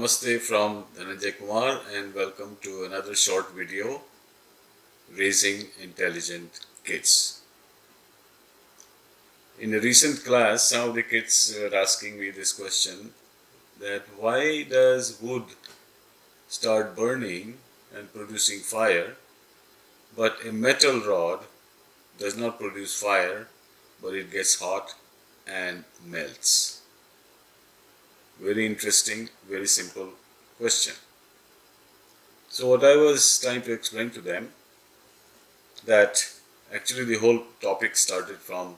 Namaste from Dhananjaya Kumar and welcome to another short video, Raising Intelligent Kids. In a recent class, some of the kids were asking me this question, that why does wood start burning and producing fire, but a metal rod does not produce fire, but it gets hot and melts? Very interesting, very simple question. So what I was trying to explain to them, that actually the whole topic started from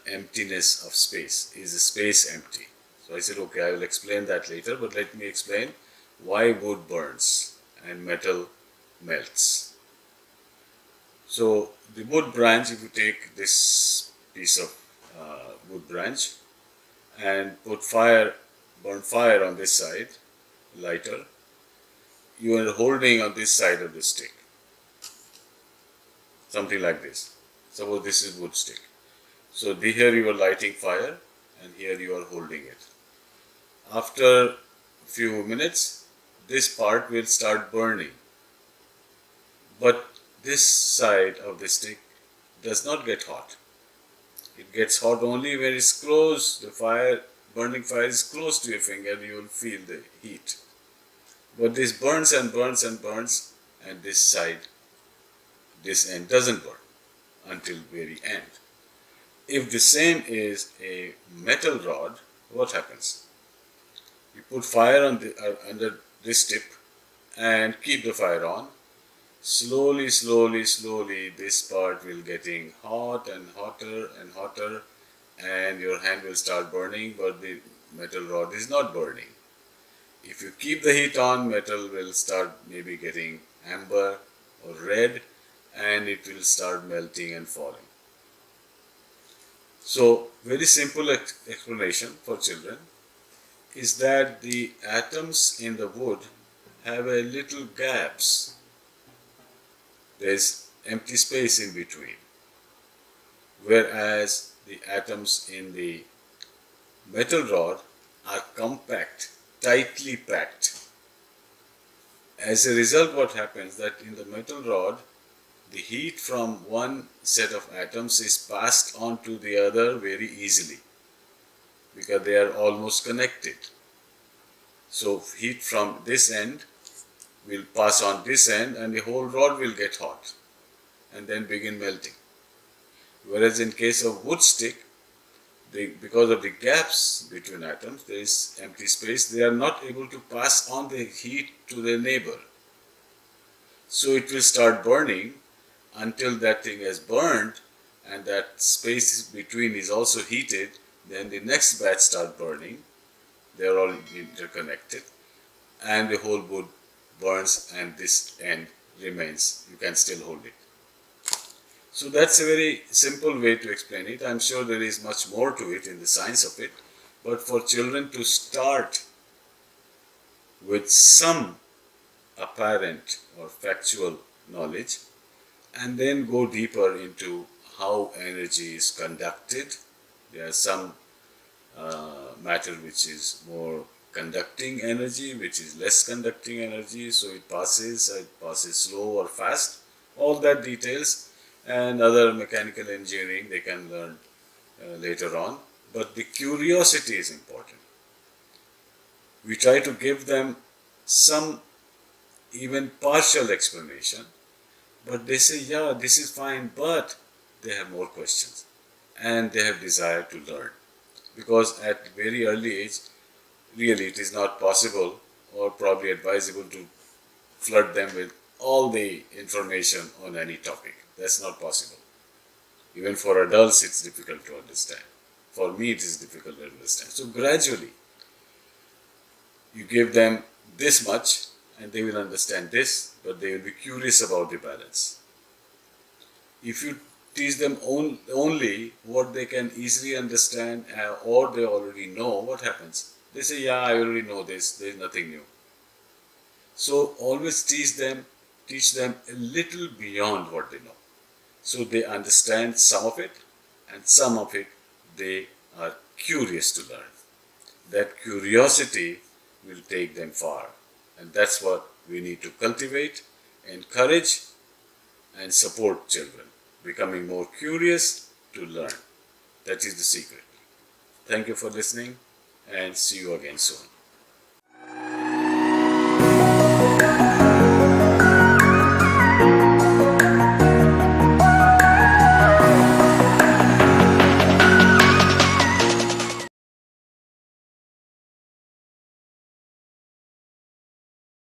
emptiness of space. Is the space empty? So I said, okay, I will explain that later, but let me explain why wood burns and metal melts. So the wood branch, if you take this piece of wood branch and burn fire on this side, lighter, you are holding on this side of the stick. Something like this. Suppose this is wood stick. So here you are lighting fire and here you are holding it. After a few minutes, this part will start burning. But this side of the stick does not get hot. It gets hot only when it's close, burning fire is close to your finger, you will feel the heat. But this burns and burns and burns, and this side, this end doesn't burn until very end. If the same is a metal rod, what happens? You put fire on under this tip and keep the fire on. Slowly, this part will getting hot and hotter and hotter, and your hand will start burning, but the metal rod is not burning. If you keep the heat on, metal will start maybe getting amber or red, and it will start melting and falling. So, very simple explanation for children is that the atoms in the wood have a little gaps. There is empty space in between. Whereas the atoms in the metal rod are compact, tightly packed. As a result, what happens that in the metal rod, the heat from one set of atoms is passed on to the other very easily because they are almost connected. So heat from this end will pass on this end and the whole rod will get hot and then begin melting. Whereas in case of wood stick, because of the gaps between atoms, there is empty space, they are not able to pass on the heat to their neighbor. So it will start burning until that thing has burned and that space between is also heated. Then the next batch start burning. They are all interconnected and the whole wood burns and this end remains. You can still hold it. So that's a very simple way to explain it. I'm sure there is much more to it in the science of it, but for children to start with some apparent or factual knowledge and then go deeper into how energy is conducted. There are some matter which is more conducting energy, which is less conducting energy, so it passes slow or fast. All that details and other mechanical engineering they can learn later on. But the curiosity is important. We try to give them some even partial explanation, but they say, yeah, this is fine, but they have more questions and they have desire to learn. Because at very early age, really it is not possible or probably advisable to flood them with all the information on any topic. That's not possible. Even for adults, it's difficult to understand. For me, it is difficult to understand. So gradually, you give them this much and they will understand this, but they will be curious about the balance. If you teach them only what they can easily understand or they already know, what happens? They say, yeah, I already know this, there is nothing new. So always teach them a little beyond what they know. So they understand some of it and some of it they are curious to learn. That curiosity will take them far. And that's what we need to cultivate, encourage, and support children, becoming more curious to learn. That is the secret. Thank you for listening, and see you again soon.